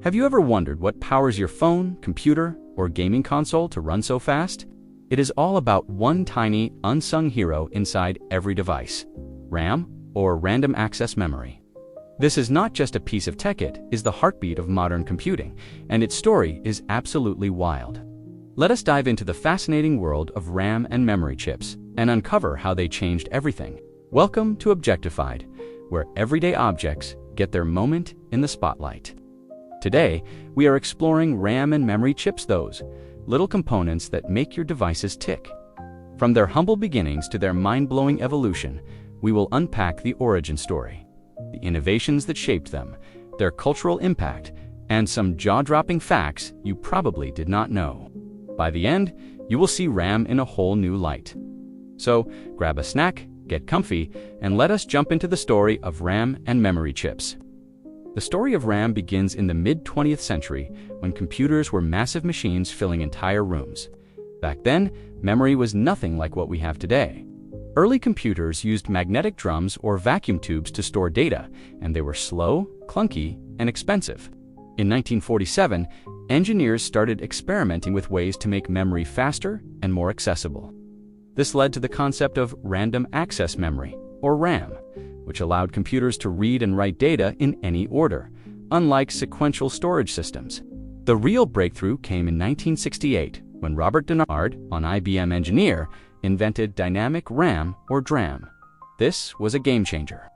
Have you ever wondered what powers your phone, computer, or gaming console to run so fast? It is all about one tiny, unsung hero inside every device: RAM, or random access memory. This is not just a piece of tech, it is the heartbeat of modern computing, and its story is absolutely wild. Let us dive into the fascinating world of RAM and memory chips and uncover how they changed everything. Welcome to Objectified, where everyday objects get their moment in the spotlight. Today, we are exploring RAM and memory chips, those little components that make your devices tick. From their humble beginnings to their mind-blowing evolution, we will unpack the origin story, the innovations that shaped them, their cultural impact, and some jaw-dropping facts you probably did not know. By the end, you will see RAM in a whole new light. So, grab a snack, get comfy, and let us jump into the story of RAM and memory chips. The story of RAM begins in the mid-20th century when computers were massive machines filling entire rooms. Back then, memory was nothing like what we have today. Early computers used magnetic drums or vacuum tubes to store data, and they were slow, clunky, and expensive. In 1947, engineers started experimenting with ways to make memory faster and more accessible. This led to the concept of random access memory, or RAM, which allowed computers to read and write data in any order, unlike sequential storage systems. The real breakthrough came in 1968 when Robert Dennard, an IBM engineer, invented dynamic RAM, or DRAM. This was a game changer.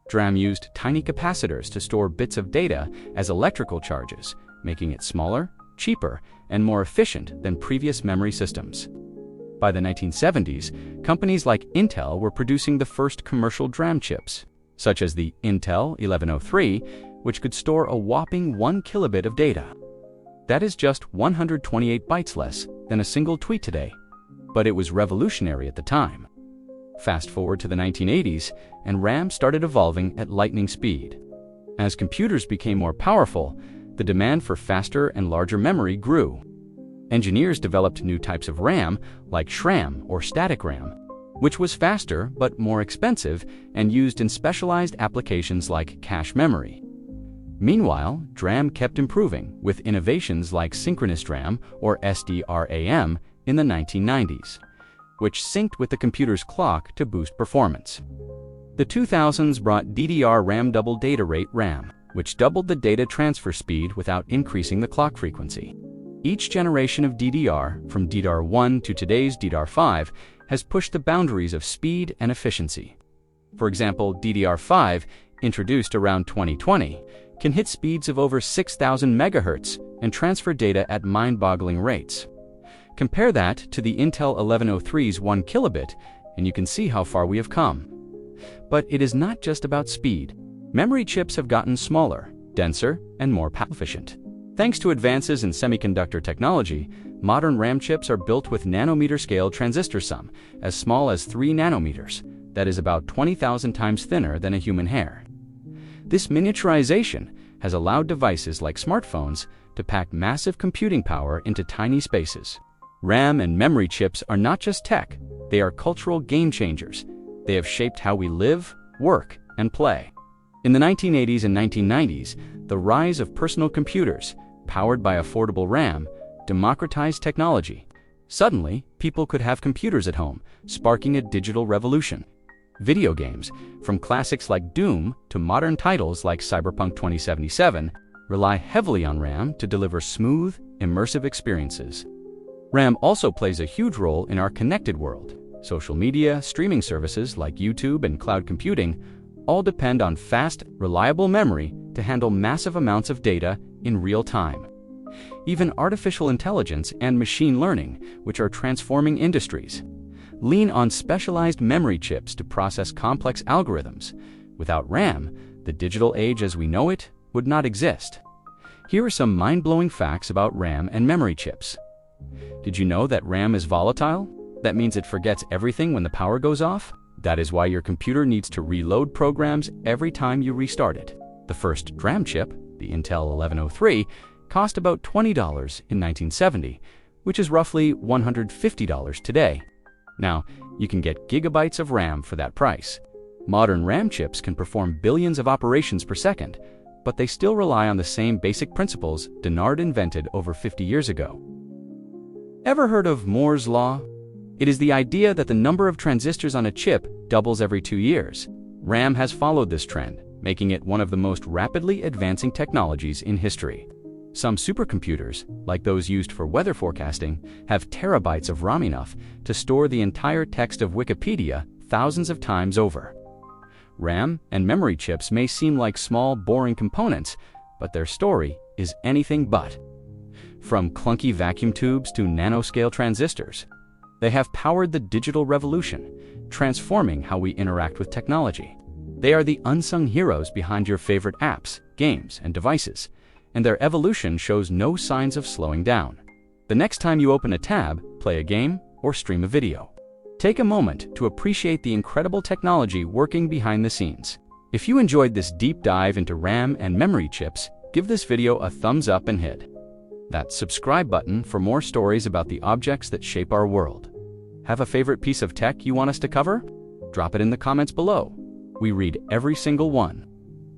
DRAM used tiny capacitors to store bits of data as electrical charges, making it smaller, cheaper, and more efficient than previous memory systems. By the 1970s, companies like Intel were producing the first commercial DRAM chips, such as the Intel 1103, which could store a whopping 1 kilobit of data. That is just 128 bytes less than a single tweet today, but it was revolutionary at the time. Fast forward to the 1980s, and RAM started evolving at lightning speed. As computers became more powerful, the demand for faster and larger memory grew. Engineers developed new types of RAM, like SRAM or static RAM, which was faster but more expensive and used in specialized applications like cache memory. Meanwhile, DRAM kept improving with innovations like synchronous DRAM or SDRAM in the 1990s, which synced with the computer's clock to boost performance. The 2000s brought DDR RAM double data rate RAM, which doubled the data transfer speed without increasing the clock frequency. Each generation of DDR, from DDR1 to today's DDR5, has pushed the boundaries of speed and efficiency. For example, DDR5, introduced around 2020, can hit speeds of over 6,000 MHz and transfer data at mind-boggling rates. Compare that to the Intel 1103's 1 kilobit, and you can see how far we have come. But it is not just about speed. Memory chips have gotten smaller, denser, and more power efficient. Thanks to advances in semiconductor technology, modern RAM chips are built with nanometer-scale transistor sum, as small as 3 nanometers, that is about 20,000 times thinner than a human hair. This miniaturization has allowed devices like smartphones to pack massive computing power into tiny spaces. RAM and memory chips are not just tech, they are cultural game changers. They have shaped how we live, work, and play. In the 1980s and 1990s, the rise of personal computers, powered by affordable RAM, democratized technology. Suddenly, people could have computers at home, sparking a digital revolution. Video games, from classics like Doom to modern titles like Cyberpunk 2077, rely heavily on RAM to deliver smooth, immersive experiences. RAM also plays a huge role in our connected world. Social media, streaming services like YouTube and cloud computing all depend on fast, reliable memory to handle massive amounts of data in real time. Even artificial intelligence and machine learning, which are transforming industries, lean on specialized memory chips to process complex algorithms. Without RAM, the digital age as we know it would not exist. Here are some mind-blowing facts about RAM and memory chips. Did you know that RAM is volatile? That means it forgets everything when the power goes off. That is why your computer needs to reload programs every time you restart it. The first DRAM chip, the Intel 1103, cost about $20 in 1970, which is roughly $150 today. Now, you can get gigabytes of RAM for that price. Modern RAM chips can perform billions of operations per second, but they still rely on the same basic principles Dennard invented over 50 years ago. Ever heard of Moore's Law? It is the idea that the number of transistors on a chip doubles every 2 years. RAM has followed this trend, making it one of the most rapidly advancing technologies in history. Some supercomputers, like those used for weather forecasting, have terabytes of RAM, enough to store the entire text of Wikipedia thousands of times over. RAM and memory chips may seem like small, boring components, but their story is anything but. From clunky vacuum tubes to nanoscale transistors, they have powered the digital revolution, transforming how we interact with technology. They are the unsung heroes behind your favorite apps, games, and devices, and their evolution shows no signs of slowing down. The next time you open a tab, play a game, or stream a video, take a moment to appreciate the incredible technology working behind the scenes. If you enjoyed this deep dive into RAM and memory chips, give this video a thumbs up and hit that subscribe button for more stories about the objects that shape our world. Have a favorite piece of tech you want us to cover? Drop it in the comments below. We read every single one.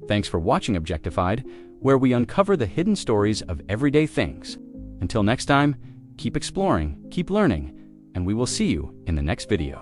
Thanks for watching Objectified, where we uncover the hidden stories of everyday things. Until next time, keep exploring, keep learning, and we will see you in the next video.